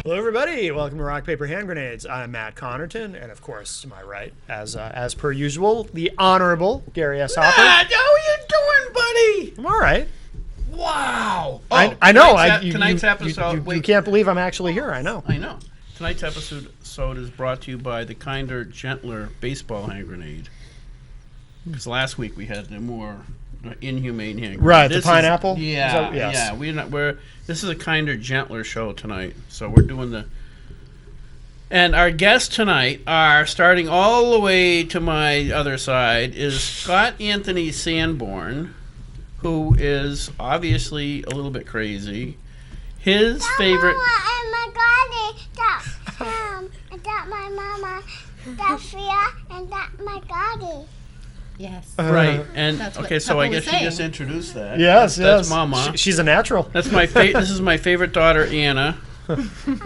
Hello, everybody. Welcome to Rock, Paper, Hand Grenades. I'm Matt Connerton, and of course, to my right, as per usual, the Honorable Gary S. Hopper. Matt, how are you doing, buddy? I'm all right. Wow. I know. Tonight's episode. You can't believe I'm actually here. I know. I know. Tonight's episode is brought to you by the kinder, gentler baseball hand grenade. Because last week we had the more inhumane hand grenade. Right, the pineapple? Yeah, Yes. yeah. This is a kinder, gentler show tonight. So we're doing the... And our guests tonight are, starting all the way to my other side, is Scott Anthony Sanborn, who is obviously a little bit crazy. His favorite... That my mama, that Sophia, and that my daddy. Yes. Right, and That's what okay, so I Papa was guess you just saying. introduced that. Yes, That's Mama. She's a natural. That's my this is my favorite daughter, Anna.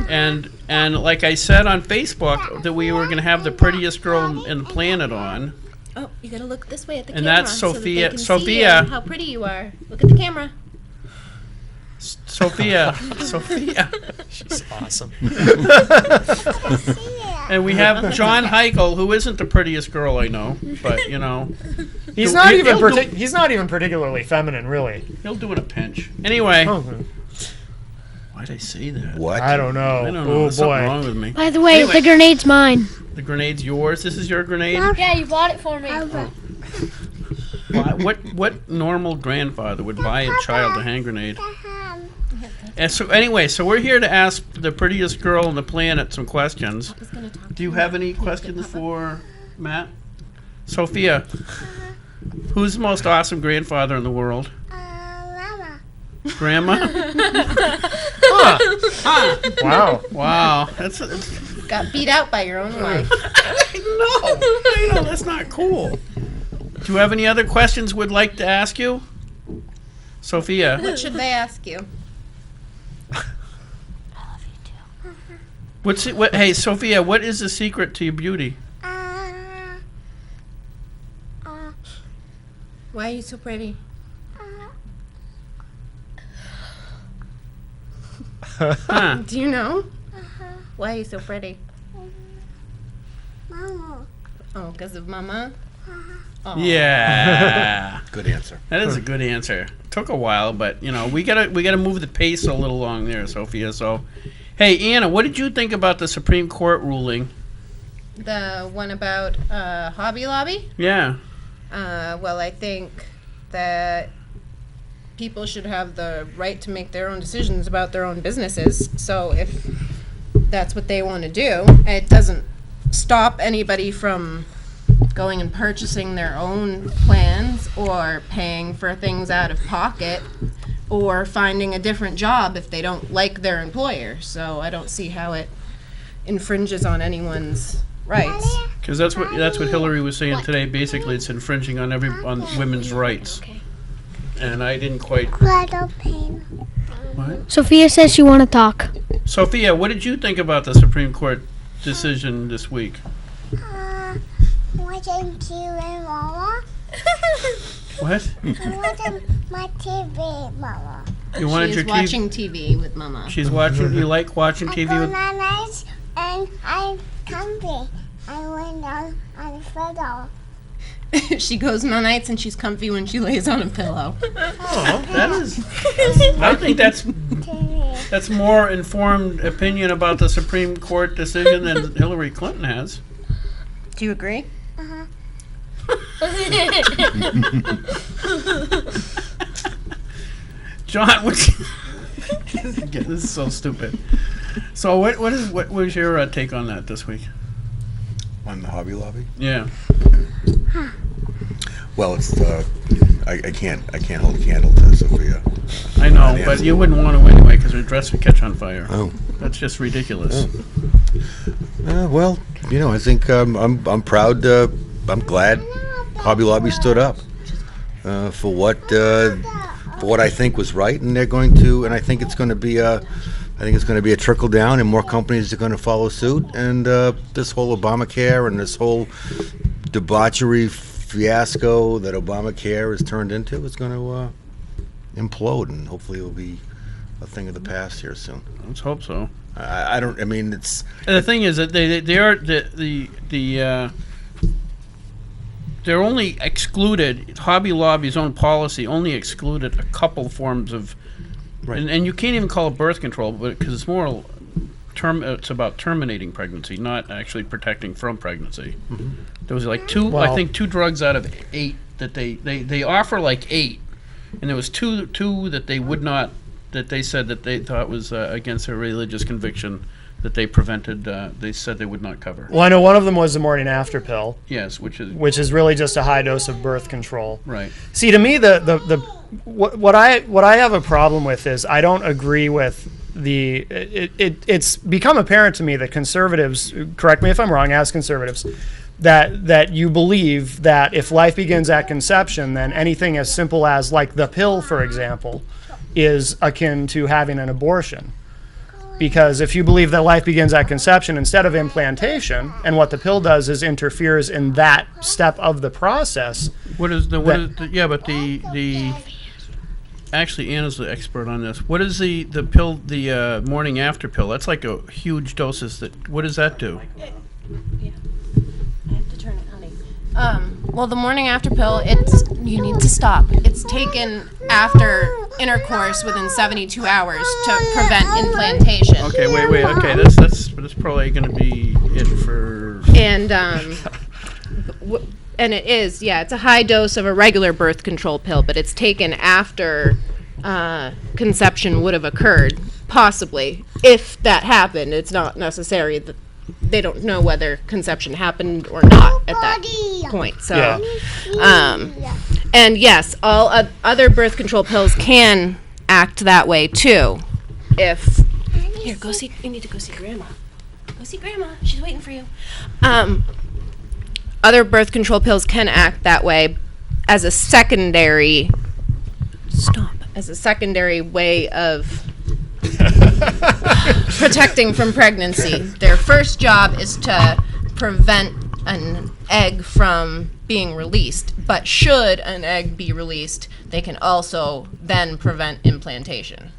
and like I said on Facebook, that we were going to have the prettiest girl in the planet on. Oh, you gotta look this way at the And camera. that's so that Sophia- they can Sophia. See how pretty you are. Look at the camera. Sophia. She's awesome. And we have John Hikell, who isn't the prettiest girl I know, but you know, He's He'll- not he'll even. do- He's not even particularly feminine, really. he'll do it a pinch. Anyway, Oh, why'd I say that? What? I don't know. I don't know. Oh There's something boy. wrong with me. By the way, Anyway. the grenade's mine. The grenade's yours. This is your grenade. Yeah, you bought it for me. What normal grandfather would buy a child a hand grenade? And so anyway, so we're here to ask the prettiest girl on the planet some questions. Papa's gonna talk. Do you have any questions for Matt? Sophia, who's the most awesome grandfather in the world? Mama. Grandma? Wow. Wow, Got beat out by your own wife. I know, that's not cool. Do you have any other questions we'd like to ask you? Sophia, What should they ask you? hey Sophia, what is the secret to your beauty? Why are you so pretty? Huh? Do you know? Why are you so pretty? Mama. Oh, because of Mama? Oh. Yeah. Good answer. That is a good answer. Took a while, but you know, we gotta move the pace a little along there, Sophia. So, hey Anna, what did you think about the Supreme Court ruling? The one about Hobby Lobby? Yeah. Well, I think that people should have the right to make their own decisions about their own businesses. So if that's what they want to do, it doesn't stop anybody from going and purchasing their own plans or paying for things out of pocket or finding a different job if they don't like their employer. So I don't see how it infringes on anyone's rights. Because that's what Hillary was saying today. Basically, it's infringing on women's rights. Okay. And I didn't quite. Little pain. What? Sophia says you want to talk. Sophia, what did you think about the Supreme Court decision this week? Watching TV, Mama. What? Watching my TV, Mama. You wanted She's your TV? watching TV with Mama. She's watching. You like watching I TV go with? nice and I'm comfy. I went down on the pillow. She goes no nights and she's comfy when she lays on a pillow. Oh, that is. I think that's more informed opinion about the Supreme Court decision than Hillary Clinton has. Do you agree? John, this is so stupid. So what was your take on that this week? On the Hobby Lobby? Yeah. Well, it's I can't hold a candle to Sophia. I know, but you wouldn't want to anyway because her dress would catch on fire. Oh. That's just ridiculous. Well, you know, I think I'm proud. I'm glad Hobby Lobby stood up for what I think was right, and they're going to. And I think it's going to be a trickle down, and more companies are going to follow suit. And this whole Obamacare and this whole debauchery fiasco that Obamacare has turned into is going to implode, and hopefully it will be a thing of the past here soon. Let's hope so. I don't. I mean, it's And the thing is that they are they're only excluded. Hobby Lobby's own policy only excluded a couple forms of, Right. and you can't even call it birth control, but because it's more it's about terminating pregnancy, not actually protecting from pregnancy. There was like I Well- think 2 drugs out of 8 that they offer like 8, and there was two that they would not, that they said that they thought was against their religious conviction, that they prevented. They said they would not cover. Well, I know one of them was the morning after pill, Yes, which which is really just a high dose of birth control. right. See, to me, what I have a problem with is I don't agree with it's become apparent to me that conservatives, correct me if I'm wrong, as conservatives, that you believe that if life begins at conception, then anything as simple as like the pill, for example, is akin to having an abortion. Because if you believe that life begins at conception instead of implantation, and what the pill does is interferes in that step of the process. What is the but the actually Anna's the expert on this. What is the pill, the morning after pill? That's like a huge doses. What does that do? I have to turn it, honey. Well, the morning after pill, you need to stop. It's taken after intercourse within 72 hours to prevent implantation. Okay, wait. Okay, that's probably going to be it for. And and it is, it's a high dose of a regular birth control pill, but it's taken after conception would have occurred, possibly. If that happened, it's not necessary that they don't know whether conception happened or not at that point. So, and yes, all other birth control pills can act that way too. If here, you need to go see Grandma. Go see Grandma. She's waiting for you. Other birth control pills can act that way as a secondary way of protecting from pregnancy. Their first job is to prevent an egg from being released, but should an egg be released, they can also then prevent implantation.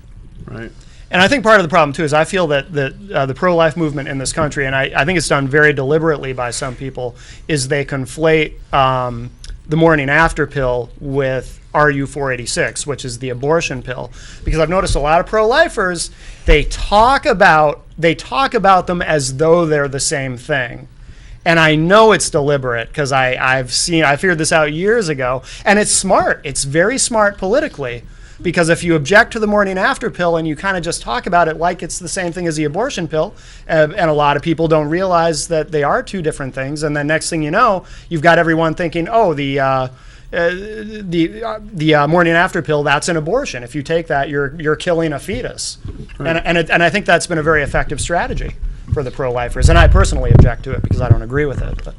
Right. And I think part of the problem, too, is I feel that the pro-life movement in this country, and I think it's done very deliberately by some people, is they conflate the morning after pill with RU-486, which is the abortion pill. Because I've noticed a lot of pro-lifers, they talk about them as though they're the same thing. And I know it's deliberate because I figured this out years ago. And it's smart. It's very smart politically. Because if you object to the morning after pill and you kind of just talk about it like it's the same thing as the abortion pill, and a lot of people don't realize that they are two different things, and then next thing you know, you've got everyone thinking, oh, the morning after pill, that's an abortion. If you take that, you're killing a fetus. Right. And I think that's been a very effective strategy for the pro-lifers. And I personally object to it because I don't agree with it. But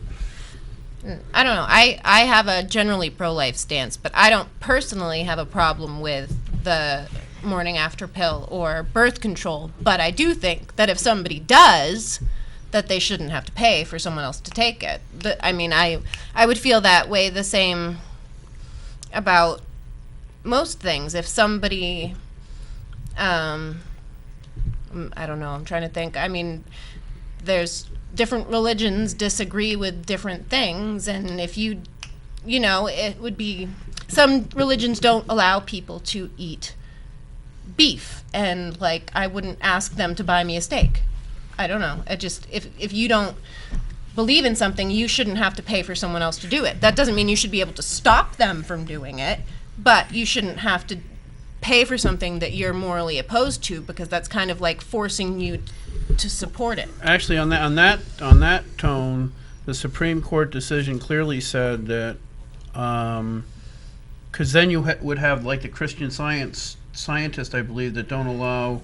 I don't know. I have a generally pro-life stance, but I don't personally have a problem with the morning after pill or birth control. But I do think that if somebody does, that they shouldn't have to pay for someone else to take it. I would feel that way the same about most things. If somebody, I don't know, I'm trying to think. I mean, there's different religions disagree with different things, and if it would be, some religions don't allow people to eat beef, and like I wouldn't ask them to buy me a steak. I don't know. If you don't believe in something, you shouldn't have to pay for someone else to do it. That doesn't mean you should be able to stop them from doing it, but you shouldn't have to pay for something that you're morally opposed to, because that's kind of like forcing you to support it. Actually, on that tone, the Supreme Court decision clearly said that, because then you would have like the Christian scientists, I believe, that don't allow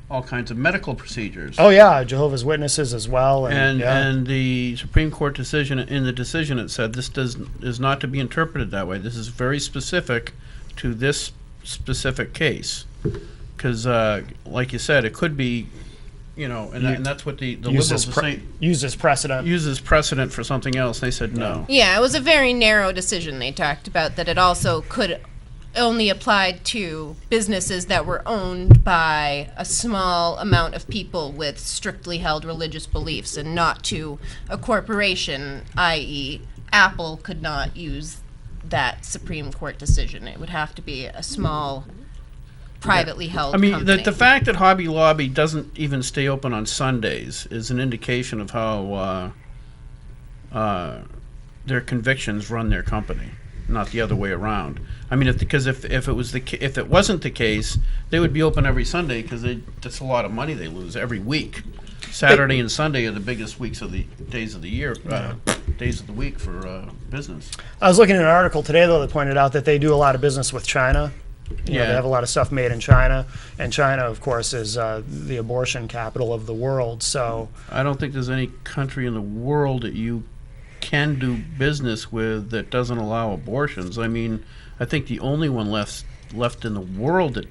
all kinds of medical procedures. oh yeah, Jehovah's Witnesses as well. And the Supreme Court decision, in the decision, it said this is not to be interpreted that way. This is very specific to this specific case, because like you said, it could be. And that's what the liberals are saying. Uses precedent for something else. They said no. Yeah, it was a very narrow decision they talked about, that it also could only applied to businesses that were owned by a small amount of people with strictly held religious beliefs, and not to a corporation, i.e., Apple could not use that Supreme Court decision. It would have to be a small, privately held I mean, company. the fact that Hobby Lobby doesn't even stay open on Sundays is an indication of how their convictions run their company, not the other way around. I mean, if it wasn't the case, they would be open every Sunday, because that's a lot of money they lose every week. Saturday and Sunday are the biggest days of the year, days of the week for business. I was looking at an article today, though, that pointed out that they do a lot of business with China. You know, they have a lot of stuff made in China, and China, of course, is the abortion capital of the world. So I don't think there's any country in the world that you can do business with that doesn't allow abortions. I mean, I think the only one left in the world that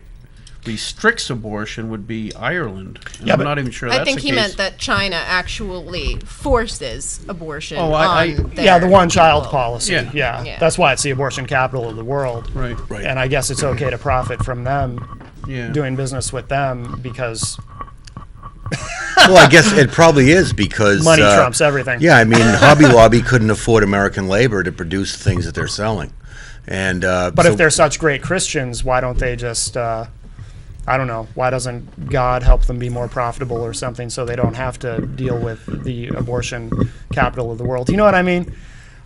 restricts abortion would be Ireland. And I'm not even sure that's I think the he case. meant that China actually forces abortion Oh, on their yeah, the one-child people. policy. Yeah. Yeah, that's why it's the abortion capital of the world. Right. And I guess it's okay to profit from them, Yeah. doing business with them, because Well, I guess it probably is because money trumps everything. Yeah, I mean, Hobby Lobby couldn't afford American labor to produce the things that they're selling, and But so- if they're such great Christians, why don't they just, I don't know, why doesn't God help them be more profitable or something, so they don't have to deal with the abortion capital of the world? You know what I mean?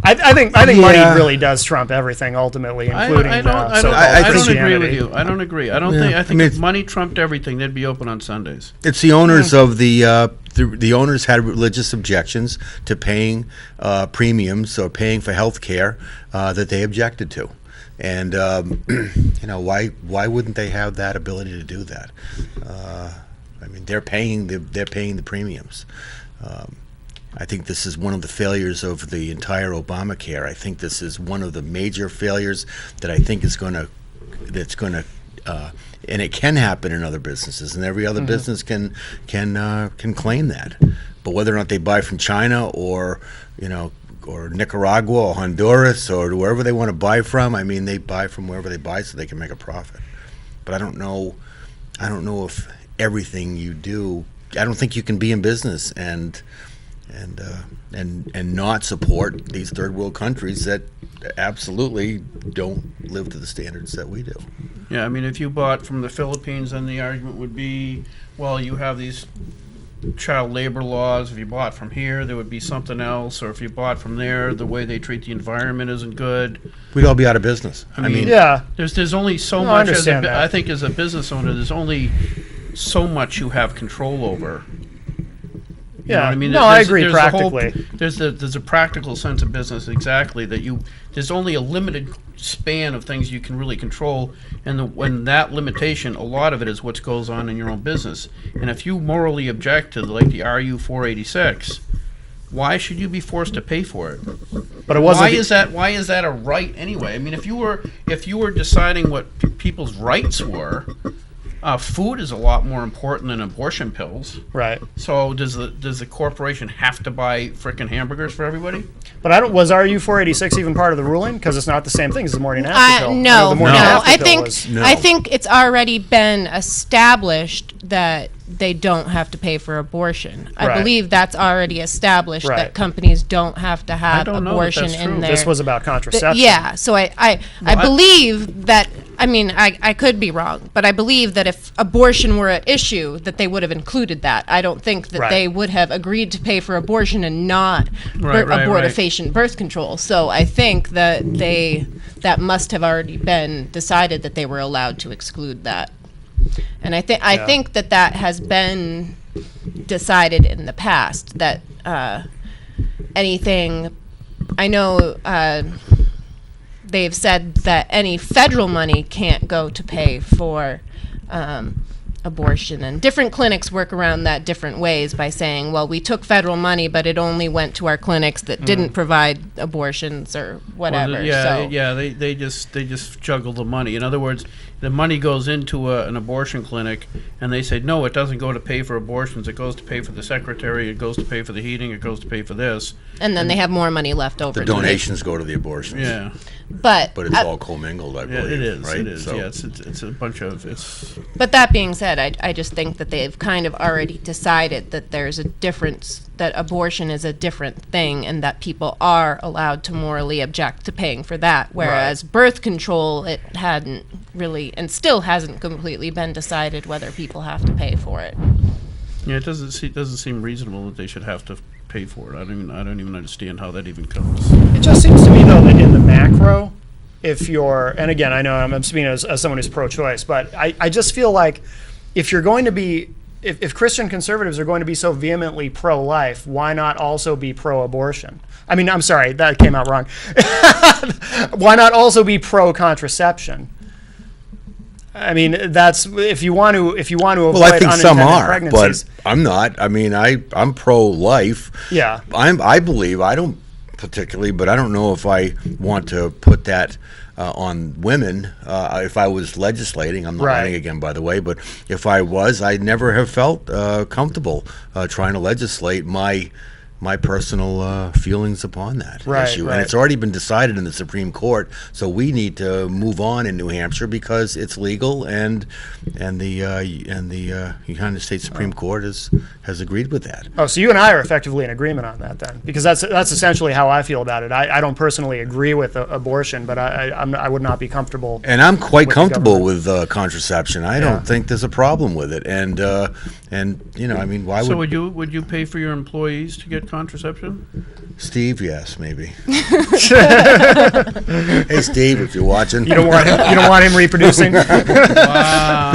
I think money Yeah. really does trump everything ultimately, including I don't so-called agree with Christianity. you. I don't agree. I think mean, if money trumped everything, they'd be open on Sundays. It's the owners of the owners had religious objections to paying premiums or paying for health care that they objected to. And you know, why wouldn't they have that ability to do that? I mean, they're paying the premiums. I think this is one of the failures of the entire Obamacare. I think this is one of the major failures that I think is going to and it can happen in other businesses, and every other business can claim that. But whether or not they buy from China or or Nicaragua or Honduras or wherever they want to buy from, I mean, they buy from wherever they buy so they can make a profit. But I don't know if everything you do. I don't think you can be in business and not support these third world countries that absolutely don't live to the standards that we do. Yeah, I mean, if you bought from the Philippines, then the argument would be, well, you have these child labor laws. If you bought from here, there would be something else. Or if you bought from there, the way they treat the environment isn't good. We'd all be out of business. I mean, Yeah, There's only so No, I much. understand that. I think as a business owner, there's only so much you have control over. You know yeah. what I mean? No, I agree practically. There's a practical sense of business, exactly, that there's only a limited span of things you can really control, and when that limitation, a lot of it is what goes on in your own business. And if you morally object to the RU 486, why should you be forced to pay for it? But it wasn't. Why is that a right anyway? I mean, if you were deciding what people's rights were, food is a lot more important than abortion pills. Right. So does the corporation have to buy frickin' hamburgers for everybody? But I don't. Was RU 486 even part of the ruling? Because it's not the same thing as the morning after pill. I know No, the morning no. after I pill think was- No. I think it's already been established that they don't have to pay for abortion. I Right. believe that's already established Right. that companies don't have to have don't know that abortion that's in true. there. This was about contraception. Yeah, so I believe that. I mean, I could be wrong, but I believe that if abortion were at issue, that they would have included that. I don't think that Right. they would have agreed to pay for abortion and not Right, right. abortifacient birth control. So I think that that must have already been decided that they were allowed to exclude that. And I think that has been decided in the past, that anything. I know they've said that any federal money can't go to pay for abortion. And different clinics work around that different ways by saying, well, we took federal money, but it only went to our clinics that didn't provide abortions or whatever. They just juggle the money. In other words, the money goes into an abortion clinic, and they say, no, it doesn't go to pay for abortions. It goes to pay for the secretary. It goes to pay for the heating. It goes to pay for this. And then they have more money left over. The donations go to the abortions. Yeah. But it's all commingled, I believe. It is. Right? It is. So, Yeah, it's a bunch of But that being said, I just think that they've kind of already decided that there's a difference, that abortion is a different thing, and that people are allowed to morally object to paying for that. Whereas birth control, it hadn't really, and still hasn't completely been decided whether people have to pay for it. Yeah, it doesn't seem reasonable that they should have to pay for it. I don't even understand how that even comes. It just seems to me, though, that in the macro, if you're, and again, I know I'm speaking as someone who's pro-choice, but I just feel like if you're going to be, if Christian conservatives are going to be so vehemently pro-life, why not also be pro-abortion? I mean, I'm sorry, that came out wrong. Why not also be pro-contraception? I mean, that's if you want to avoid well, I think some are, pregnancies. but I'm not. I mean, I'm pro-life. Yeah. I believe, I don't particularly, but I don't know if I want to put that on women. If I was legislating, I'm not running again, by the way, but if I was, I'd never have felt comfortable trying to legislate my personal feelings upon that issue. And it's already been decided in the Supreme Court, so we need to move on in New Hampshire because it's legal, and the United States Supreme Court has agreed with that. Oh, so you and I are effectively in agreement on that then, because that's essentially how I feel about it. I don't personally agree with abortion, but I would not be comfortable. And I'm quite comfortable with contraception. I don't think there's a problem with it. And you know, I mean, why So would would you pay for your employees to get contraception? Steve? Yes, maybe. Hey, Steve, if you're watching, You don't want him reproducing. Wow.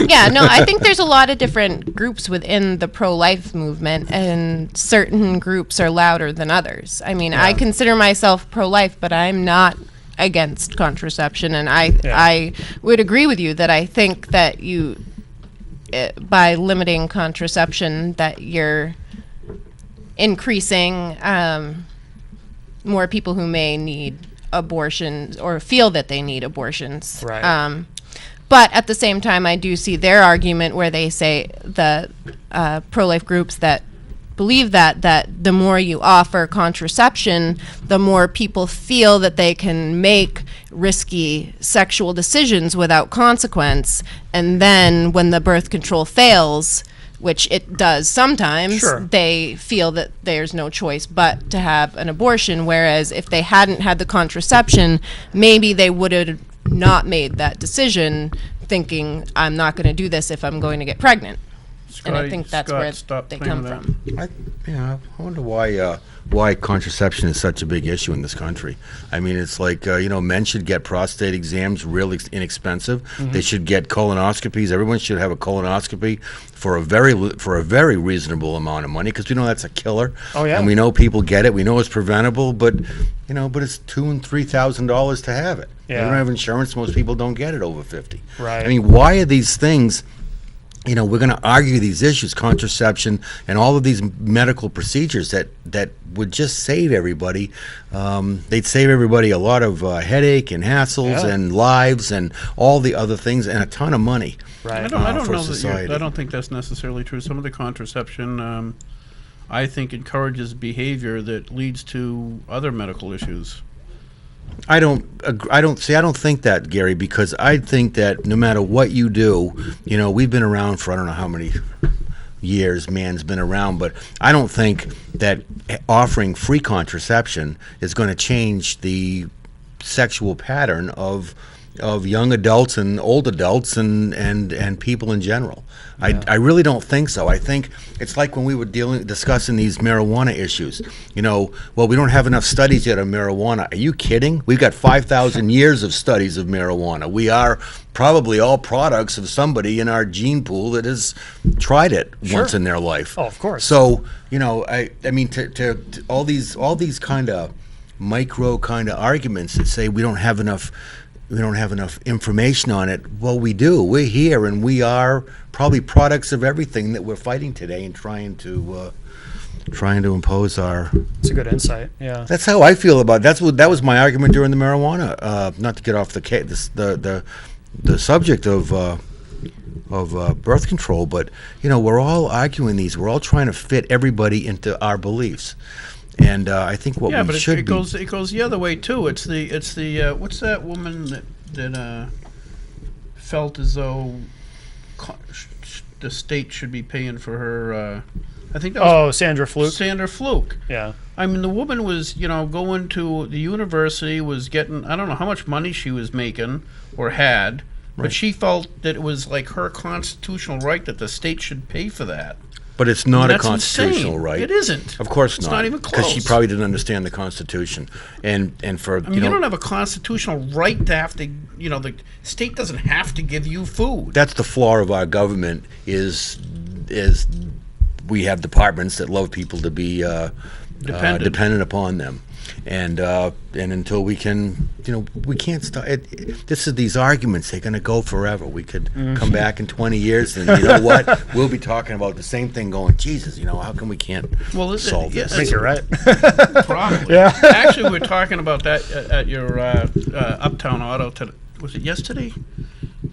Yeah, no, I think there's a lot of different groups within the pro-life movement, and certain groups are louder than others. I mean, I consider myself pro-life, but I'm not against contraception, and I would agree with you that I think that by limiting contraception, that you're increasing more people who may need abortions or feel that they need abortions. Right. But at the same time, I do see their argument where they say the pro-life groups that believe that the more you offer contraception, the more people feel that they can make risky sexual decisions without consequence. And then when the birth control fails, which it does sometimes, they feel that there's no choice but to have an abortion. Whereas if they hadn't had the contraception, maybe they would have not made that decision thinking, I'm not going to do this if I'm going to get pregnant. And I think that's where they come from. I wonder why contraception is such a big issue in this country. I mean, it's like men should get prostate exams really inexpensive. Mm-hmm. They should get colonoscopies. Everyone should have a colonoscopy for a very reasonable amount of money, because we know that's a killer. Oh yeah. And we know people get it. We know it's preventable, but it's $2,000 and $3,000 to have it. Yeah. We don't have insurance. Most people don't get it over 50. Right. I mean, why are these things? We're going to argue these issues, contraception, and all of these medical procedures that would just save everybody. They'd save everybody a lot of headache and hassles and lives and all the other things, and a ton of money. Right. I don't for know society. I don't think that's necessarily true. Some of the contraception, I think, encourages behavior that leads to other medical issues. I don't think that, Gary, because I think that no matter what you do, we've been around for I don't know how many years man's been around, but I don't think that offering free contraception is going to change the sexual pattern of young adults and old adults and people in general. Yeah. I really don't think so. I think it's like when we were discussing these marijuana issues. We don't have enough studies yet on marijuana. Are you kidding? We've got 5,000 years of studies of marijuana. We are probably all products of somebody in our gene pool that has tried it once in their life. Oh, of course. So, I mean, to all these kind of micro kind of arguments that say we don't have enough have enough information on it. Well, we do. We're here, and we are probably products of everything that we're fighting today and trying to impose our. It's a good insight. Yeah. That's how I feel about it. That was my argument during the marijuana. Not to get off the subject of birth control, but we're all arguing these. We're all trying to fit everybody into our beliefs, and I think what we should it goes the other way too. It's the what's that woman that felt as though the state should be paying for her. I think that was Sandra Fluke. Sandra Fluke. Yeah. I mean, the woman was, going to the university, was getting, I don't know how much money she was making or had, but she felt that it was like her constitutional right that the state should pay for that. But it's not a That's constitutional insane. right. It isn't. Of course It's not. not even Because she close. probably didn't understand the Constitution, and for I mean, you don't have a constitutional right to have to, the state doesn't have to give you food. that's the flaw of our government is we have departments that love people to be dependent upon them, and until we can, we can't stop. This is these arguments; they're going to go forever. We could come back in 20 years, and you know what? We'll be talking about the same thing. Going, Jesus, how come we can't solve this? I think you're right. Probably. Yeah. Actually, we were talking about that at your Uptown Auto. Was it yesterday?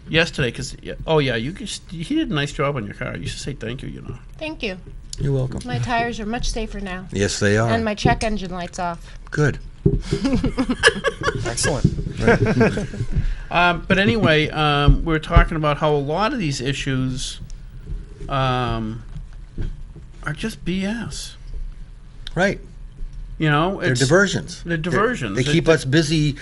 Yesterday, because he did a nice job on your car. You should say thank you. Thank you. You're welcome. My tires are much safer now. Yes, they are. And my check engine light's off. Good. Excellent. But anyway, we were talking about how a lot of these issues are just BS. Right. They're diversions. They're diversions. They keep us busy.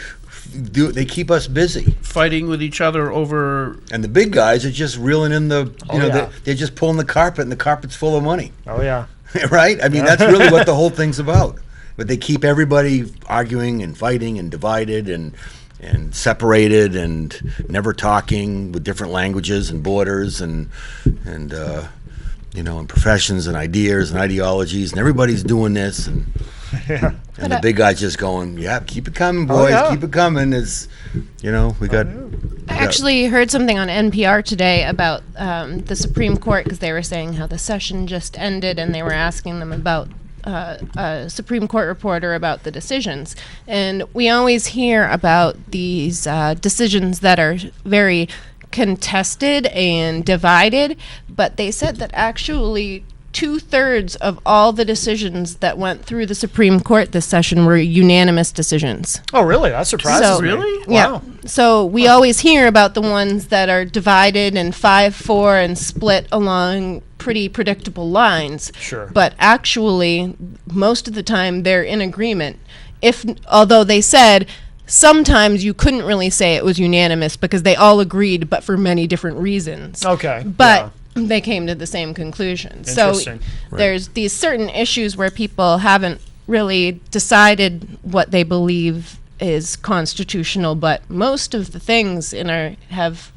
They keep us busy. Fighting with each other over. And the big guys are just reeling in yeah. they're just pulling the carpet, and the carpet's full of money. Oh yeah. Right? I mean, that's really what the whole thing's about. But they keep everybody arguing and fighting and divided and separated and never talking with different languages and borders and professions and ideas and ideologies, and everybody's doing this, and the big guy's just going, yeah, keep it coming, boys, keep it coming. We got. I actually heard something on NPR today about the Supreme Court, because they were saying how the session just ended, and they were asking them about a Supreme Court reporter about the decisions. And we always hear about these decisions that are very contested and divided, but they said that actually 2/3 of all the decisions that went through the Supreme Court this session were unanimous decisions. Oh, really? That surprises me. Really? Yeah. Wow. So we always hear about the ones that are divided and 5-4 and split along pretty predictable lines. Sure. But actually, most of the time they're in agreement. Although they said sometimes you couldn't really say it was unanimous because they all agreed, but for many different reasons. Okay. But they came to the same conclusion. So Interesting. there's these certain issues where people haven't really decided what they believe is constitutional, but most of the things have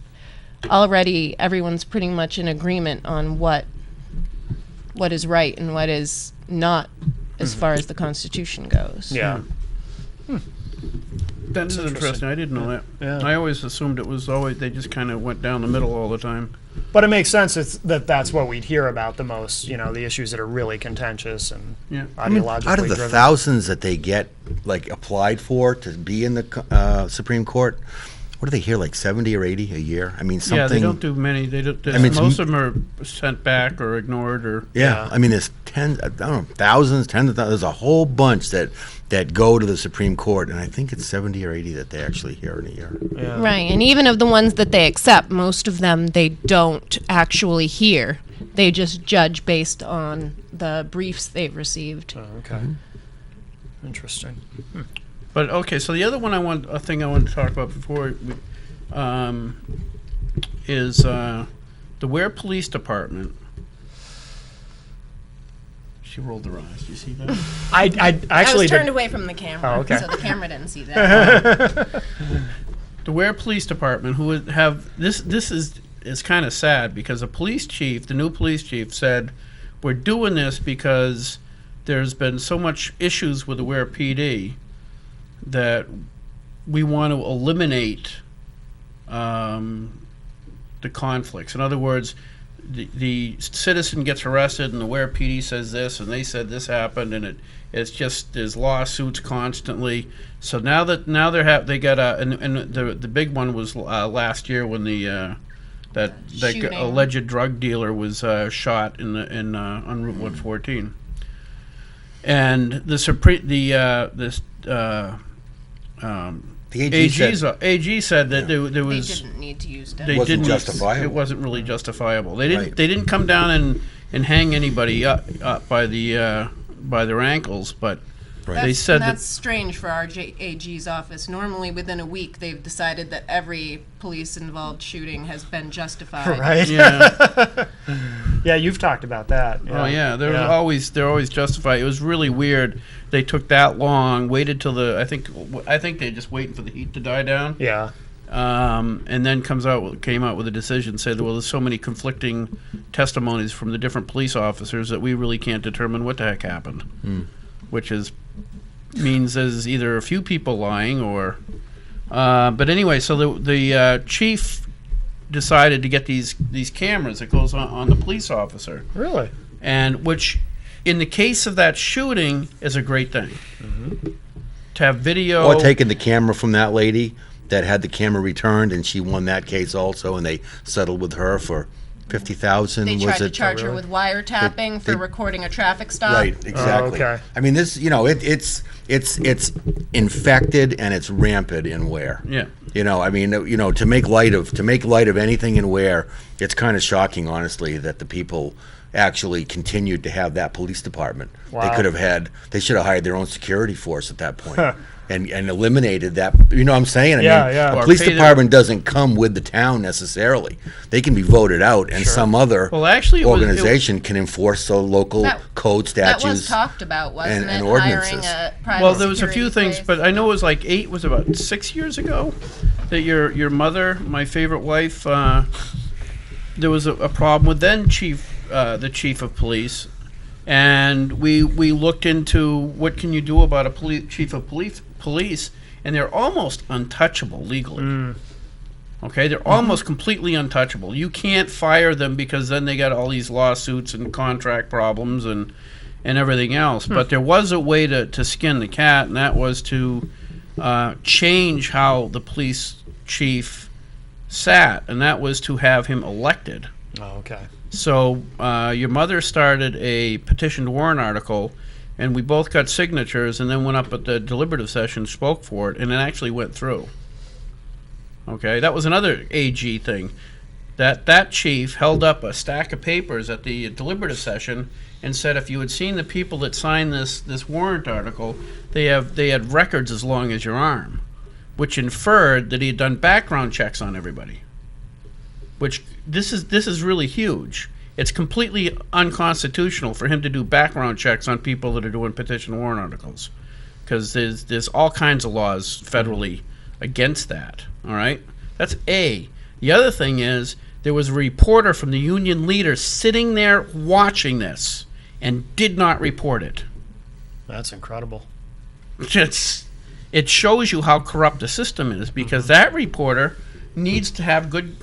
already, everyone's pretty much in agreement on what is right and what is not as far as the Constitution goes. Yeah. That's interesting. I didn't know that. Yeah. I always assumed it was always they just kind of went down the middle all the time. But it makes sense that's what we'd hear about the most, the issues that are really contentious and ideologically out of the driven. thousands that they get applied for to be in the Supreme Court, what do they hear, 70 or 80 a year? I mean, something. Yeah, they don't do many. They don't. Most of them are sent back or ignored or. Yeah, I mean, there's thousands, tens of thousands. There's a whole bunch that go to the Supreme Court, and I think it's 70 or 80 that they actually hear in a year. Yeah. Right, and even of the ones that they accept, most of them they don't actually hear. They just judge based on the briefs they've received. Oh, okay. Interesting. But okay, so the other one a thing I wanted to talk about before we, is the Ware Police Department. She rolled her eyes. Do you see that? I actually was turned did. away from the camera, Oh, okay. so the camera didn't see that. The Ware Police Department, who would have this is kind of sad because the new police chief said, we're doing this because there's been so much issues with the Ware PD that we want to eliminate the conflicts. In other words, the citizen gets arrested, and the Ware PD says this, and they said this happened, and it's just there's lawsuits constantly. So now they got and the big one was last year when that Shooting. alleged drug dealer was shot on Route 114, and The AG said that there was They didn't need to use that. they Wasn't didn't justifiable. It wasn't really justifiable. They didn't Right. they didn't come down and hang anybody up by their ankles, but they said that's that strange for our AG's office. Normally, within a week, they've decided that every police-involved shooting has been justified. Right. yeah. Yeah, you've talked about that. Oh yeah, they're always justified. It was really weird. They took that long, waited till I think they're just waiting for the heat to die down. Yeah. And then came out with a decision, said, well, there's so many conflicting testimonies from the different police officers that we really can't determine what the heck happened, which means there's either a few people lying or. But anyway, so the chief decided to get these cameras that goes on the police officer, Really? and which, in the case of that shooting, is a great thing. To have video. Or taking the camera from that lady that had the camera returned, and she won that case also, and they settled with her for $50,000. They was tried to it? charge her with wiretapping for recording a traffic stop. Right, exactly. okay. I mean, this, it's infected and it's rampant in Ware. Yeah. I mean, to make light of anything in Ware, it's kind of shocking, honestly, that the people actually continued to have that police department. Wow. They should have hired their own security force at that point. And eliminated that. You know what I'm saying? I Yeah, mean, yeah. A Or police pay them- department doesn't come with the town necessarily. They can be voted out, and some other Well, actually, organization can enforce the local That- code That statutes. was talked about, wasn't and it? ordinances. Hiring a private Well, there was a few security things, place? but I know it was like about 6 years ago, that your mother, my favorite wife, there was a problem with the chief of police, and we looked into what can you do about a chief of police, and they're almost untouchable legally. Okay, they're almost completely untouchable. You can't fire them because then they got all these lawsuits and contract problems and everything else. But there was a way to skin the cat, and that was to change how the police chief sat, and that was to have him elected. Oh, okay. So your mother started a petitioned warrant article, and we both got signatures, and then went up at the deliberative session, spoke for it, and it actually went through. Okay, that was another AG thing. That chief held up a stack of papers at the deliberative session and said, if you had seen the people that signed this warrant article, they had records as long as your arm, which inferred that he had done background checks on everybody. Which this is really huge. It's completely unconstitutional for him to do background checks on people that are doing petition warrant articles, because there's all kinds of laws federally against that. All right, that's A. The other thing is there was a reporter from the union leader sitting there watching this and did not report it. That's incredible. It shows you how corrupt the system is, because that reporter needs to have good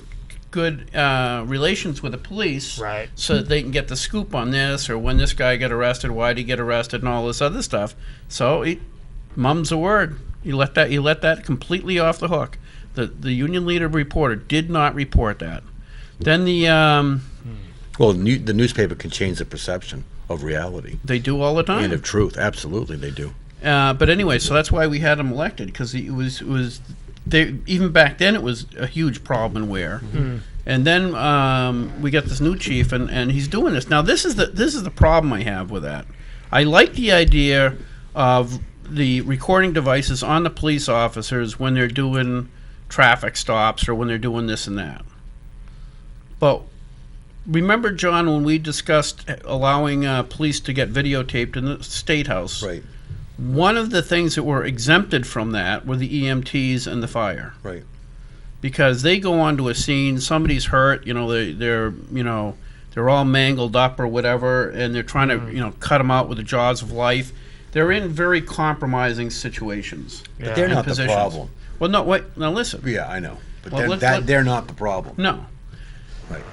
relations with the police, Right. so that they can get the scoop on this, or when this guy got arrested, why did he get arrested, and all this other stuff. So he mum's the word. You let that completely off the hook. The union leader reporter did not report that. Then Well, the newspaper can change the perception of reality they do all the time. and of truth. Absolutely, they do. But anyway, so that's why we had him elected, because it was even back then it was a huge problem in Ware. And then we got this new chief, and he's doing this. Now this is the problem I have with that. I like the idea of the recording devices on the police officers when they're doing traffic stops or when they're doing this and that. But remember, John, when we discussed allowing police to get videotaped in the State House? Right, One of the things that were exempted from that were the EMTs and the fire, right. because they go onto a scene, somebody's hurt, they're all mangled up or whatever, and they're trying to cut them out with the jaws of life. They're in very compromising situations. Yeah. They're and not the positions. problem. Well, no, wait. Now listen. Yeah, I know. But Well, they're not the problem. No. Right.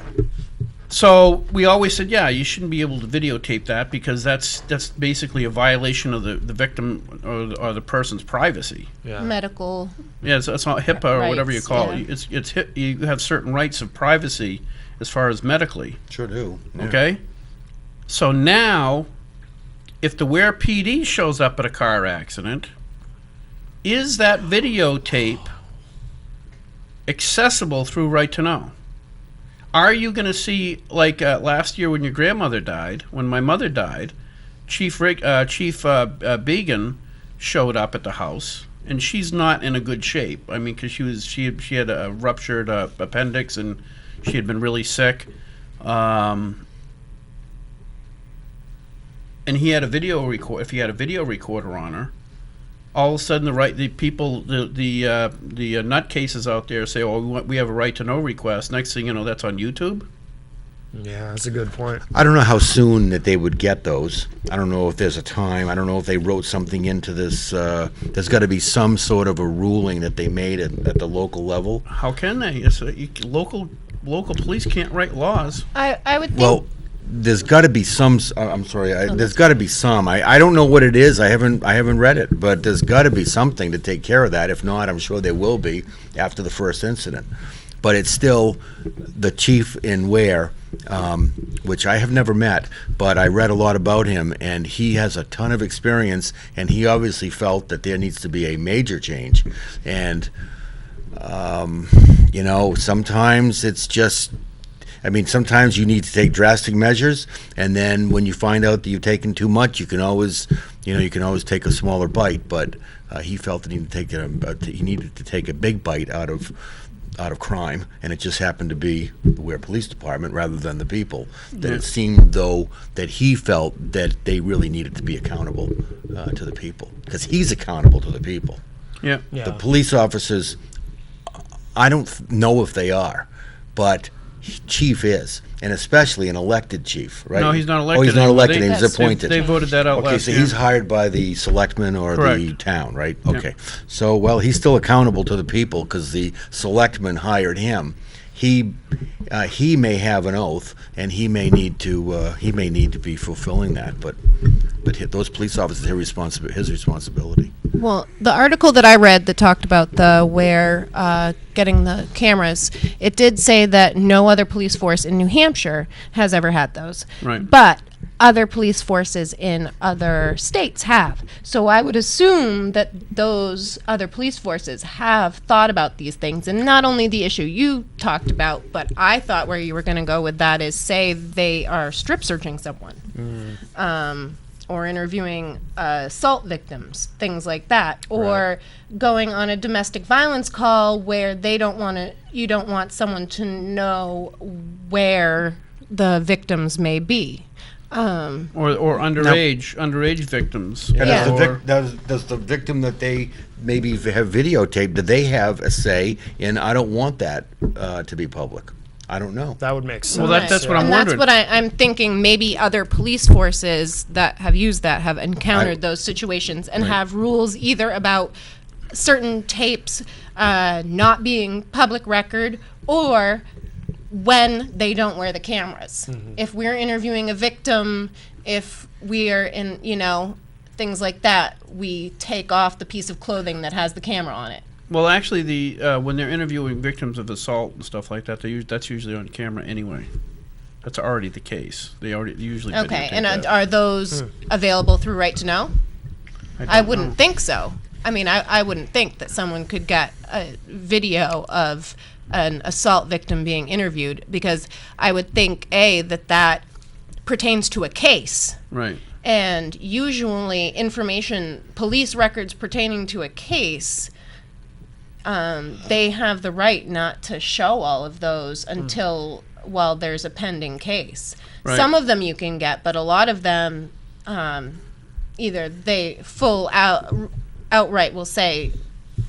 So we always said, yeah, you shouldn't be able to videotape that because that's basically a violation of the victim or the person's privacy. Medical. Yeah, it's not HIPAA or whatever you Rights, call yeah. it. You have certain rights of privacy as far as medically. Sure do. Yeah. Okay. So now, if the Ware PD shows up at a car accident, is that videotape accessible through Right to Know? Are you going to see, like last year when your grandmother died, when my mother died, Chief Began showed up at the house, and she's not in a good shape. I mean, because she had a ruptured appendix, and she had been really sick. And he had a video record. If he had a video recorder on her, all of a sudden the nutcases out there say, "Oh, we have a right to know request." Next thing you know, that's on YouTube. Yeah, that's a good point. I don't know how soon that they would get those. I don't know if there's a time. I don't know if they wrote something into this. There's got to be some sort of a ruling that they made at the local level. How can they? Local police can't write laws. I would think. Well, there's got to be some. I'm sorry. There's got to be some. I don't know what it is. I haven't read it, but there's got to be something to take care of that. If not, I'm sure there will be after the first incident. But it's still the chief in Ware, which I have never met, but I read a lot about him, and he has a ton of experience, and he obviously felt that there needs to be a major change. And sometimes it's just. I mean, sometimes you need to take drastic measures, and then when you find out that you've taken too much, you can always take a smaller bite. But he felt that he needed to take a big bite out of crime, and it just happened to be the Ware Police Department rather than the people. That it seemed though that he felt that they really needed to be accountable to the people, because he's accountable to the people. Yeah. Yeah. The police officers, I don't know if they are, but. Chief is, and especially an elected chief, right? No, he's not elected. Oh, he's not anymore. elected. He's appointed. They voted that out Okay, last so year. he's hired by the selectmen or the Correct. town, right? Yeah. Okay. So, well, he's still accountable to the people because the selectmen hired him. He may have an oath, and he may need to be fulfilling that, but those police officers, his responsibility. Well, the article that I read that talked about the Ware getting the cameras, it did say that no other police force in New Hampshire has ever had those. Right. But other police forces in other states have. So I would assume that those other police forces have thought about these things, and not only the issue you talked about, but I thought where you were going to go with that is, say they are strip searching someone. Or interviewing assault victims, things like that, or going on a domestic violence call where you don't want someone to know where the victims may be. Or underage victims. And Yeah. does the victim that they maybe have videotaped, do they have a say in, I don't want that to be public? I don't know. That would make sense. Well, that's what I'm And wondering. that's what I'm thinking. Maybe other police forces that have used that have encountered those situations and have rules either about certain tapes not being public record, or when they don't wear the cameras. If we're interviewing a victim, if we are in, things like that, we take off the piece of clothing that has the camera on it. Well, actually, when they're interviewing victims of assault and stuff like that, that's usually on camera anyway. That's already the case. They usually Okay, videotape and that. are those available through Right to Know? I don't wouldn't know. think so. I mean, I wouldn't think that someone could get a video of an assault victim being interviewed, because I would think, that pertains to a case. Right. And usually police records pertaining to a case, they have the right not to show all of those until while there's a pending case. Right. Some of them you can get, but a lot of them, either they outright will say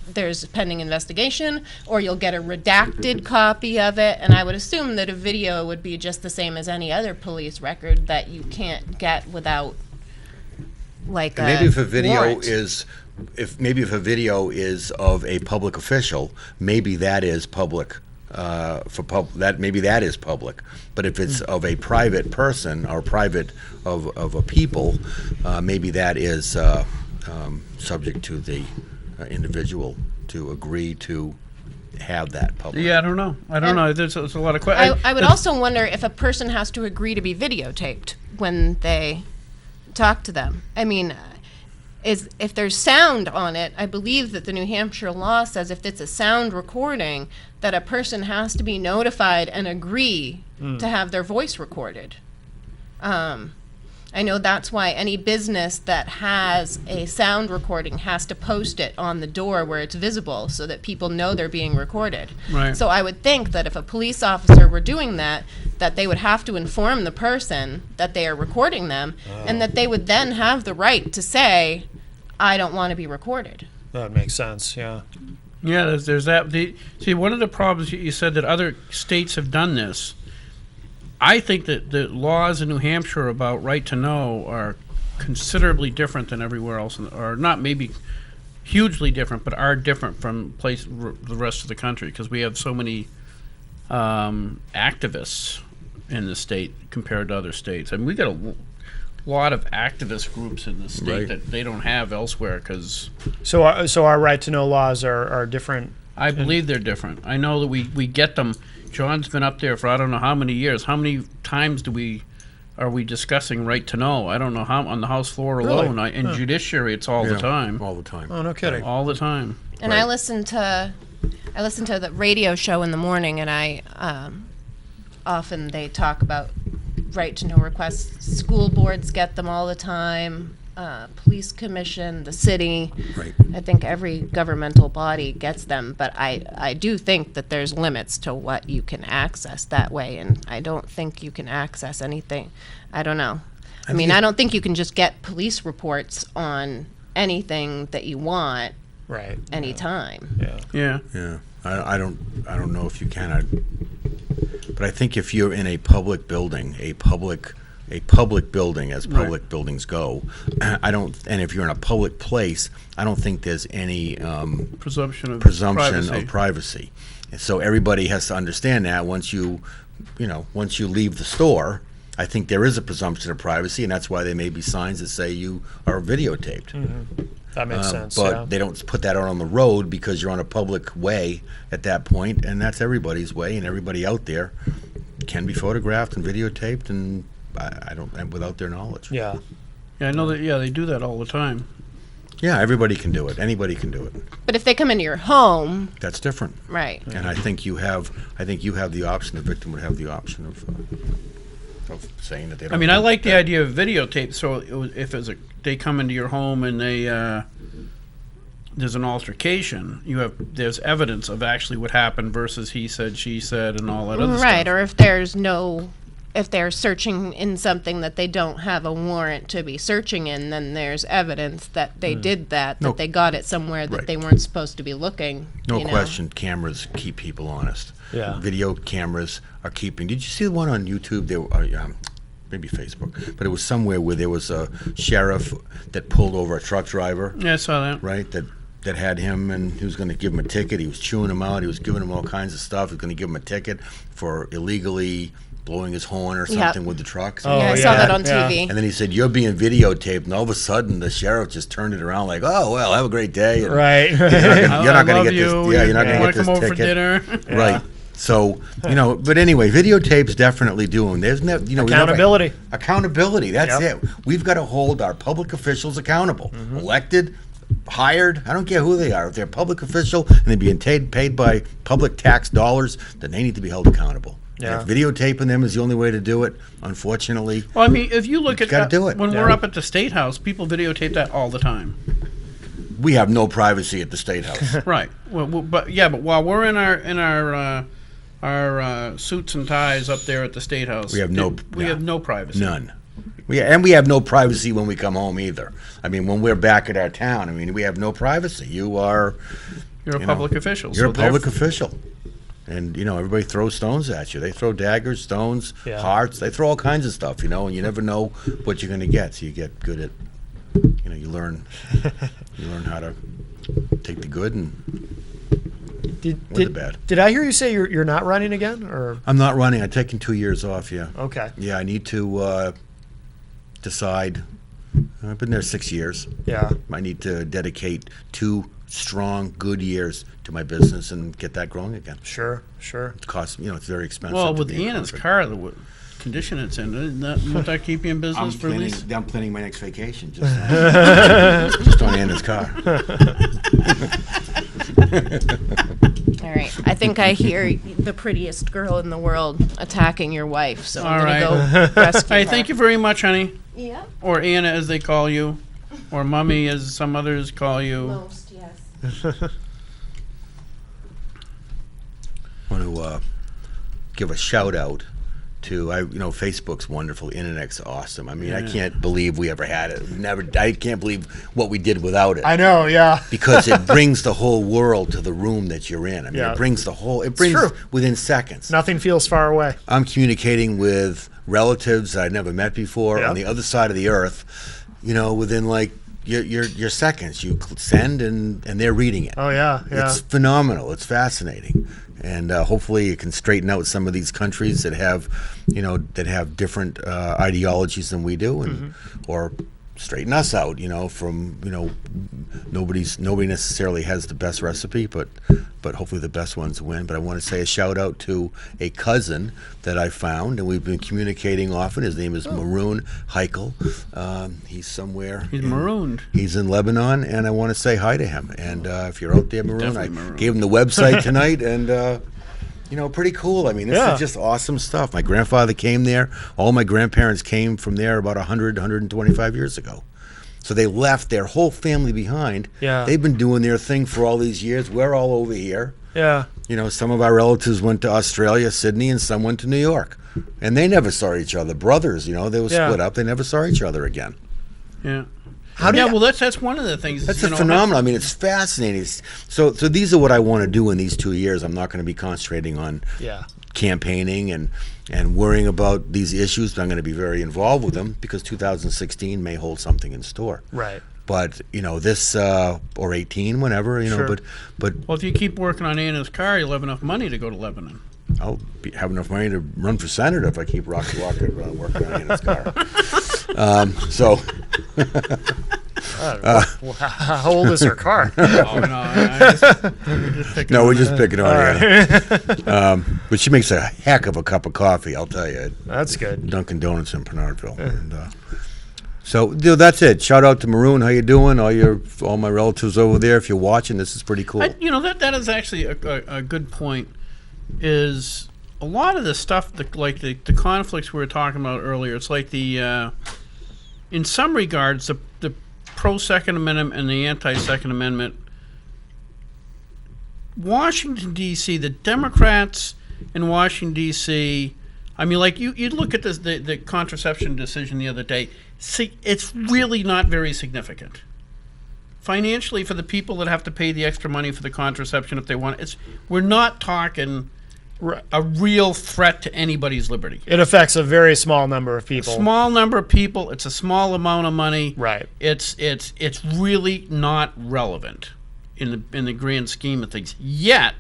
there's a pending investigation, or you'll get a redacted copy of it. And I would assume that a video would be just the same as any other police record that you can't get without, like, And maybe if a video warrant. is if a video is of a public official, maybe that is public. Maybe that is public, but if it's of a private person or private of a people, maybe that is subject to the individual to agree to have that public. Yeah, I don't know. I don't know. There's a lot of questions. I would also wonder if a person has to agree to be videotaped when they talk to them. I mean, if there's sound on it, I believe that the New Hampshire law says if it's a sound recording, that a person has to be notified and agree to have their voice recorded. I know that's why any business that has a sound recording has to post it on the door where it's visible so that people know they're being recorded. Right. So I would think that if a police officer were doing that they would have to inform the person that they are recording them, and that they would then have the right to say, I don't want to be recorded. That makes sense, yeah. Yeah, there's that. See, one of the problems you said that other states have done this. I think that the laws in New Hampshire about right to know are considerably different than everywhere else, or not maybe hugely different, but are different from the rest of the country, because we have so many activists in the state compared to other states. I mean, we got a lot of activist groups in the state that they don't have elsewhere. So our right to know laws are different. I believe they're different. I know that we get them. John's been up there for I don't know how many years. How many times are we discussing right to know? I don't know how on the House floor alone. Really? In judiciary, it's all the time. All the time. Oh, no kidding. All the time. And I listen to the radio show in the morning, and I often they talk about right to know requests. School boards get them all the time. Police commission, the city. Right. I think every governmental body gets them, but I do think that there's limits to what you can access that way, and I don't think you can access anything. I don't know. I mean, I don't think you can just get police reports on anything that you want Right. anytime. Yeah. Yeah. I don't know if you can. But I think if you're in a public building, a public building as public buildings go, and if you're in a public place, I don't think there's any Presumption of privacy. And so everybody has to understand that once you leave the store, I think there is a presumption of privacy, and that's why there may be signs that say you are videotaped. Mm-hmm. That makes sense. But they don't put that out on the road because you're on a public way at that point, and that's everybody's way, and everybody out there can be photographed and videotaped, and and without their knowledge. Yeah. Yeah, I know that. Yeah, they do that all the time. Yeah, everybody can do it. Anybody can do it. But if they come into your home, That's different. right? And I think you have the option. The victim would have the option of saying that they don't. I mean, I like the idea of videotape. So if they come into your home and there's an altercation, there's evidence of actually what happened versus he said, she said, and all that other stuff. Right, or if they're searching in something that they don't have a warrant to be searching in, then there's evidence that they did that they got it somewhere that they weren't supposed to be looking. No question, cameras keep people honest. Yeah. Video cameras are keeping. Did you see the one on YouTube? There, maybe Facebook, but it was somewhere where there was a sheriff that pulled over a truck driver. Yeah, I saw that. Right. That had him, and he was going to give him a ticket. He was chewing him out. He was giving him all kinds of stuff. He was going to give him a ticket for illegally blowing his horn or something with the truck. So I saw that on TV. And then he said, "You're being videotaped." And all of a sudden, the sheriff just turned it around like, "Oh well, have a great day." And Right. You're not going to get this. Yeah, you're not going to get this come over for ticket. dinner. Right. So but anyway, videotapes definitely do them. There's never, Accountability. Accountability. That's Yep. it. We've got to hold our public officials accountable. Elected, hired, I don't care who they are. If they're a public official and they're being paid by public tax dollars, then they need to be held accountable. Yeah. And if videotaping them is the only way to do it, unfortunately, Well, I mean, if you look at gotta do it. when Yeah. we're up at the State House, people videotape that all the time. we have no privacy at the State House. Right. Well, but while we're in our suits and ties up there at the State House, We have no- we yeah. have no privacy. None. We have no privacy when we come home either. I mean, when we're back at our town, I mean, we have no privacy. You're a public official. You're so a public therefore- official. And, everybody throws stones at you. They throw daggers, stones, Yeah. hearts. They throw all kinds of stuff, and you never know what you're going to get. So you get good at you learn how to take the good and with the bad. Did I hear you say you're not running again? Or I'm not running. I'm taking 2 years off. Yeah. okay. Yeah, I need to decide. I've been there 6 years. Yeah. I need to dedicate 2 strong, good years to my business and get that growing again. Sure. It costs, it's very expensive. Well, to with be in Anna's corporate. car, the condition it's in, won't that keep you in business for at least? I'm planning my next vacation just on Anna's car. All right. I think I hear the prettiest girl in the world attacking your wife, so I'm All going to right. go rescue Hey, her. thank you very much, honey. Yeah. Or Anna, as they call you. Or Mummy, as some others call you. Most, yes. I want to give a shout out to Facebook's wonderful, internet's awesome. I mean, I can't believe we ever had it. I can't believe what we did without it. I know. Yeah. Because it brings the whole world to the room that you're in. I mean, Yeah. it brings true. within seconds. Nothing feels far away. I'm communicating with relatives that I've never met before Yeah. on the other side of the earth, within like your seconds. You send and they're reading it. Oh yeah. Yeah. It's phenomenal. It's fascinating. And hopefully it can straighten out some of these countries that have, different ideologies than we do, and or straighten us out, from, nobody necessarily has the best recipe, but hopefully the best ones win. But I want to say a shout out to a cousin that I found, and we've been communicating often. His name is Maroon Hikell. He's somewhere. He's marooned. He's in Lebanon, and I want to say hi to him. And if you're out there, Maroon, I Definitely Maroon. gave him the website tonight, and pretty cool. I mean, this Yeah. is just awesome stuff. My grandfather came there. All my grandparents came from there about 125 years ago. So they left their whole family behind. Yeah. They've been doing their thing for all these years. We're all over here. Yeah. Some of our relatives went to Australia, Sydney, and some went to New York. And they never saw each other. Brothers, they were Yeah. split up. They never saw each other again. Yeah. How do you- well, that's one of the things. That's phenomenal. I mean, it's fascinating. So these are what I want to do in these 2 years. I'm not going to be concentrating on Yeah. campaigning and worrying about these issues, but I'm going to be very involved with them because 2016 may hold something in store. Right. But this or 18, whenever, Sure. but Well, if you keep working on Anna's car, you'll have enough money to go to Lebanon. I'll have enough money to run for senator if I keep working on Anna's car. So. How old is her car? Oh, no. No, we're just picking on Anna. But she makes a heck of a cup of coffee, I'll tell you. That's good. Dunkin' Donuts in Bernardville. And, so that's it. Shout out to Maroon. How you doing? All my relatives over there. If you're watching, this is pretty cool. That is actually a good point. Is a lot of the stuff like the conflicts we were talking about earlier. It's like in some regards the pro Second Amendment and the anti Second Amendment. Washington D.C. The Democrats in Washington D.C. I mean, like you look at the contraception decision the other day. See, it's really not very significant. Financially, for the people that have to pay the extra money for the contraception if they want it, we're not talking a real threat to anybody's liberty. It affects a very small number of people. Small number of people. It's a small amount of money. Right. It's really not relevant in the grand scheme of things. Yet,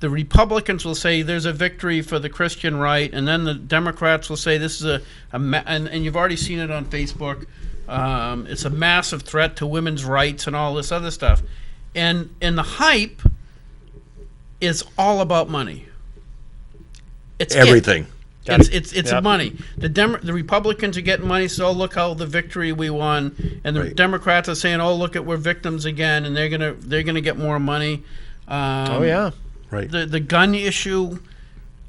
the Republicans will say there's a victory for the Christian right, and then the Democrats will say this is and you've already seen it on Facebook. It's a massive threat to women's rights and all this other stuff, and the hype is all about money. It's Everything. It's Yep. money. The Republicans are getting money, so look how the victory we won, and the Right. Democrats are saying, "Oh, look at we're victims again," and they're gonna get more money. Oh yeah. Right. The gun issue.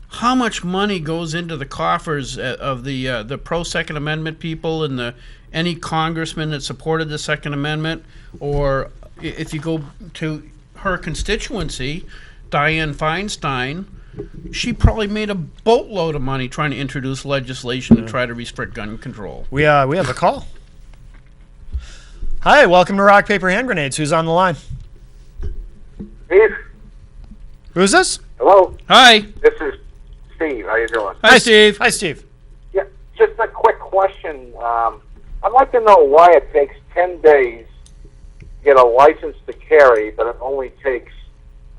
How much money goes into the coffers of the pro Second Amendment people and any congressman that supported the Second Amendment, or if you go to her constituency, Dianne Feinstein, she probably made a boatload of money trying to introduce legislation to try to restrict gun control. We have a call. Hi, welcome to Rock Paper Hand Grenades. Who's on the line? Steve, Who's this? hello. Hi. This is Steve. How you doing? Hi, Steve. Hi, Steve. Yeah, just a quick question. I'd like to know why it takes 10 days to get a license to carry, but it only takes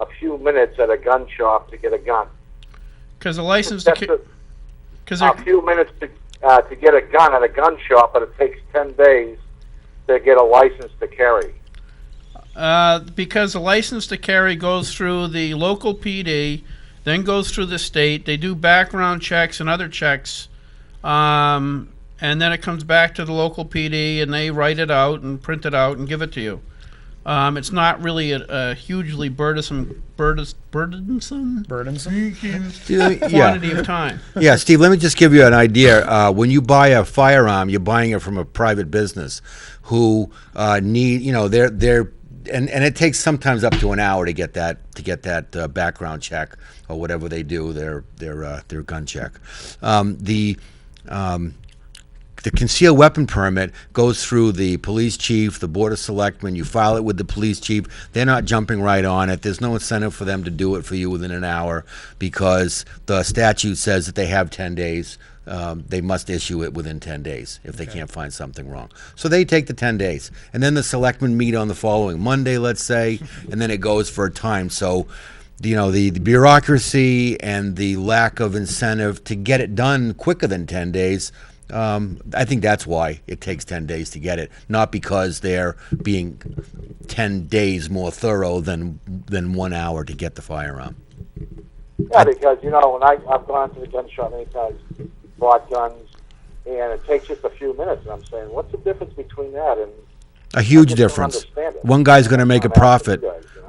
a few minutes at a gun shop to get a gun. Because the license That's a few minutes to get a gun at a gun shop, but it takes 10 days to get a license to carry. because the license to carry goes through the local PD, then goes through the state. They do background checks and other checks, and then it comes back to the local PD, and they write it out and print it out and give it to you. It's not really a hugely burdensome quantity of time. Yeah, Steve, let me just give you an idea. When you buy a firearm, you're buying it from a private business who need, they're and it takes sometimes up to an hour to get that background check or whatever they do, their gun check. The concealed weapon permit goes through the police chief, the board of selectmen. You file it with the police chief. They're not jumping right on it. There's no incentive for them to do it for you within an hour because the statute says that they have 10 days. They must issue it within 10 days if they can't find something wrong. So they take the 10 days. And then the selectmen meet on the following Monday, let's say, and then it goes for a time. So the bureaucracy and the lack of incentive to get it done quicker than 10 days, I think that's why it takes 10 days to get it, not because they're being 10 days more thorough than 1 hour to get the firearm. Yeah, because, when I've gone to the gun shop many times, bought guns, and it takes just a few minutes, and I'm saying, what's the difference between that and... A huge difference. One guy's going to make a profit.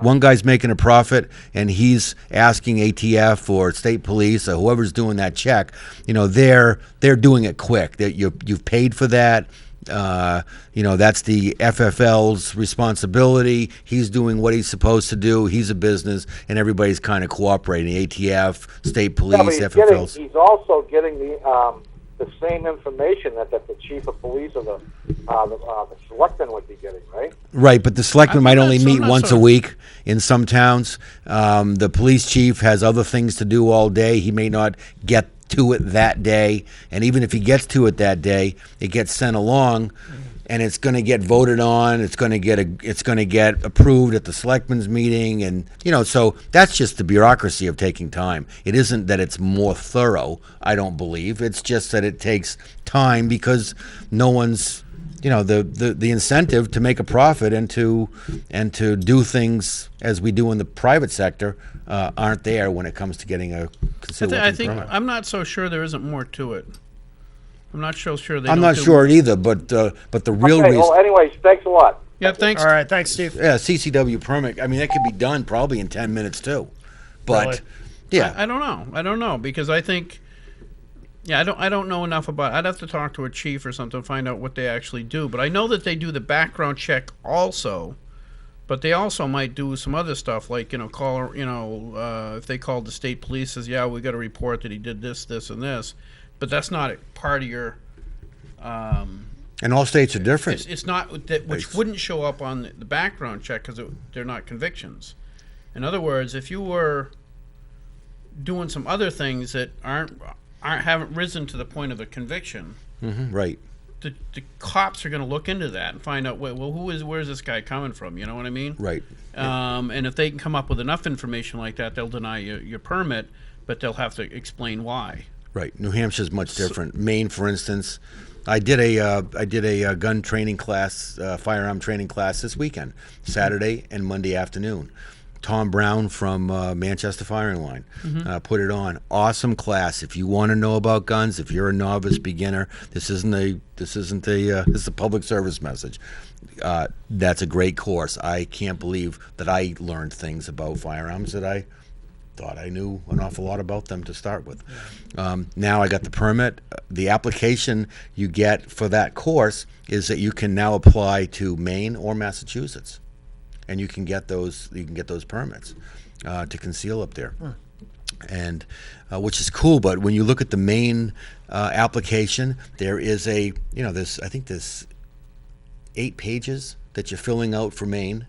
One guy's making a profit, and he's asking ATF or state police or whoever's doing that check. They're doing it quick. You've paid for that. That's the FFL's responsibility. He's doing what he's supposed to do. He's a business, and everybody's kind of cooperating. ATF, state police, FFLs. He's also getting the same information that the chief of police or the selectman would be getting, right? Right, but the selectman might only meet once a so. week in some towns. The police chief has other things to do all day. He may not get to it that day, and even if he gets to it that day, it gets sent along, and it's going to get voted on. It's going to get approved at the selectmen's meeting, and so that's just the bureaucracy of taking time. It isn't that it's more thorough. I don't believe it's just that it takes time because no one's the incentive to make a profit and to do things as we do in the private sector aren't there when it comes to getting a concealed weapon permit. I'm not so sure there isn't more to it. I'm not so sure they I'm don't not do sure either, but the real Okay, reason. well, anyways, thanks a lot. Yeah, thanks. All right, thanks, Steve. Yeah, CCW permit. I mean, that could be done probably in 10 minutes too. But Really? yeah, I don't know because I think I don't know enough about it. I'd have to talk to a chief or something to find out what they actually do. But I know that they do the background check also. But they also might do some other stuff like call if they called the state police, says we got a report that he did this, this, and this. But that's not a part of your. and all states are different. It's not that which wouldn't show up on the background check because they're not convictions. In other words, if you were doing some other things that haven't risen to the point of a conviction, Right. the cops are going to look into that and find out where's this guy coming from? You know what I mean? Right. And if they can come up with enough information like that, they'll deny you your permit, but they'll have to explain why. Right. New Hampshire's much different. Maine, for instance, I did a gun training class, firearm training class this weekend, Saturday and Monday afternoon. Tom Brown from Manchester Firing Line put it on. Awesome class. If you want to know about guns, if you're a novice beginner, this is a public service message. That's a great course. I can't believe that I learned things about firearms that I thought I knew an awful lot about them to start with. Now I got the permit. The application you get for that course is that you can now apply to Maine or Massachusetts, and you can get those permits to conceal up there, and which is cool. But when you look at the Maine application, there is I think there's 8 pages that you're filling out for Maine.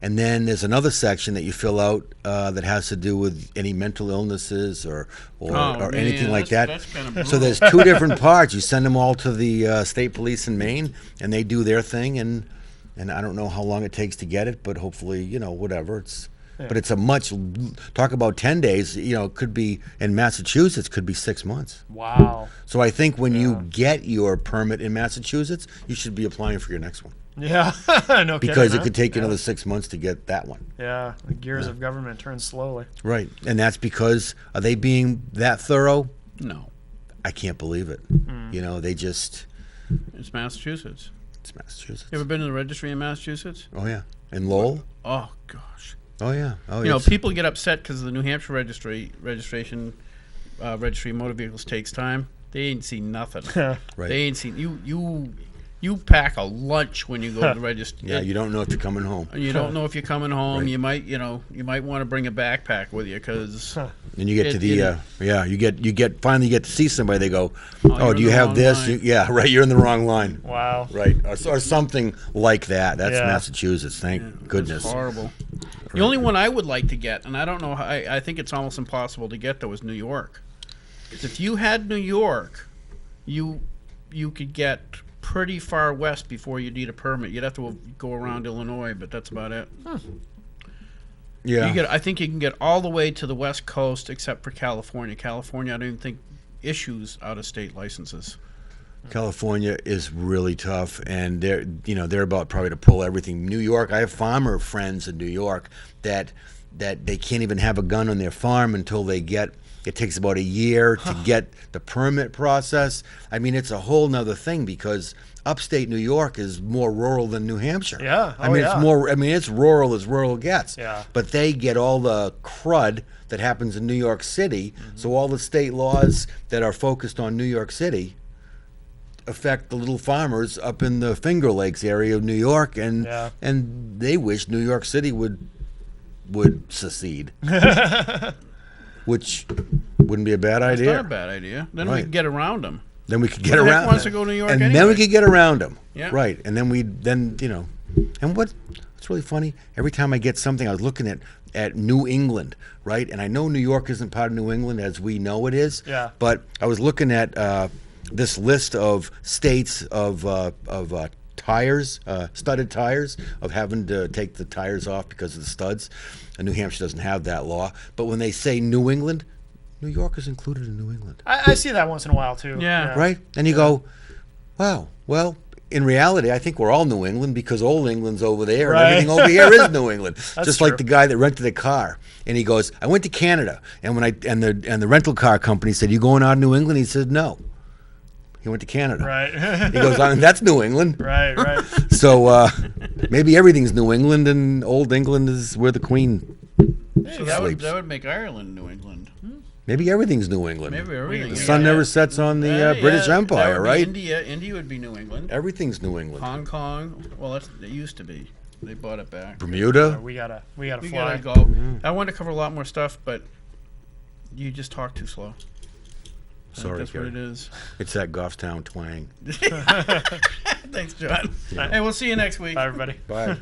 And then there's another section that you fill out that has to do with any mental illnesses or anything like that. That's kind of So there's two different parts. You send them all to the state police in Maine, and they do their thing. And I don't know how long it takes to get it, but hopefully, whatever. But it's talk about 10 days. It could be in Massachusetts, could be 6 months. Wow. So I think when you get your permit in Massachusetts, you should be applying for your next one. Yeah. No Because kidding, it could take huh? another 6 months to get that one. Yeah. The gears of government turn slowly. Right. And that's because, are they being that thorough? No, I can't believe it. They just, it's Massachusetts. it's Massachusetts. You ever been to the registry in Massachusetts? Oh, yeah. And Lowell? Oh gosh. Oh, yeah. Oh, People get upset because the New Hampshire registry of motor vehicles takes time. They ain't seen nothing. Right. They ain't seen you pack a lunch when you go to the registry. Yeah, you don't know if you're coming home. You don't know if you're coming home. Right. You might want to bring a backpack with you because And you get to the you finally get to see somebody. They go, you're oh, in do you the have wrong this? line. Yeah, right. You're in the wrong line. Wow. Right, or something like that. That's Yeah. Massachusetts. Thank goodness. It's horrible. The only one I would like to get, and I don't know, I think it's almost impossible to get, though, is New York. 'Cause if you had New York, you could get pretty far west before you need a permit. You'd have to go around Illinois, but that's about it. Yeah. I think you can get all the way to the West Coast except for California. California, I don't even think issues out-of-state licenses. California is really tough, and they're about probably to pull everything. New York, I have farmer friends in New York that they can't even have a gun on their farm until they get. It takes about a year to get the permit process. I mean, it's a whole nother thing because upstate New York is more rural than New Hampshire. Yeah. I mean, it's more. I mean, it's rural as rural gets. Yeah. But they get all the crud that happens in New York City. So all the state laws that are focused on New York City affect the little farmers up in the Finger Lakes area of New York, and they wish New York City would secede, which wouldn't be a bad It's idea. not a bad idea. Then we Right. can get around them. Then we could Who get the heck around. wants to go to New York and then anyway? we could get around them. Yeah. Right, and then and what's really funny? Every time I get something, I was looking at New England, right? And I know New York isn't part of New England as we know it is. Yeah. But I was looking at this list of states of tires, studded tires, of having to take the tires off because of the studs. And New Hampshire doesn't have that law. But when they say New England, New York is included in New England. I see that once in a while too. Yeah. Right? And you go, wow, well, in reality, I think we're all New England because Old England's over there Right. and everything over here is New England. Just true. like the guy that rented a car. And he goes, I went to Canada. And when the rental car company said, you going out of New England? He said, no. He went to Canada. Right. He goes, that's New England. Right. So maybe everything's New England and Old England is where the Queen Hey, that sleeps. would make Ireland New England. Maybe everything's New England. Maybe everything. The sun never sets on the British Empire, right? India would be New England. Everything's New England. Hong Kong. Well, it used to be. They bought it back. Bermuda. We gotta We fly. gotta go. I wanted to cover a lot more stuff, but you just talk too slow. I think Sorry, that's what Gary. it is. It's that Goffstown twang. Thanks, John. Hey, we'll see you next week. Bye, everybody. Bye.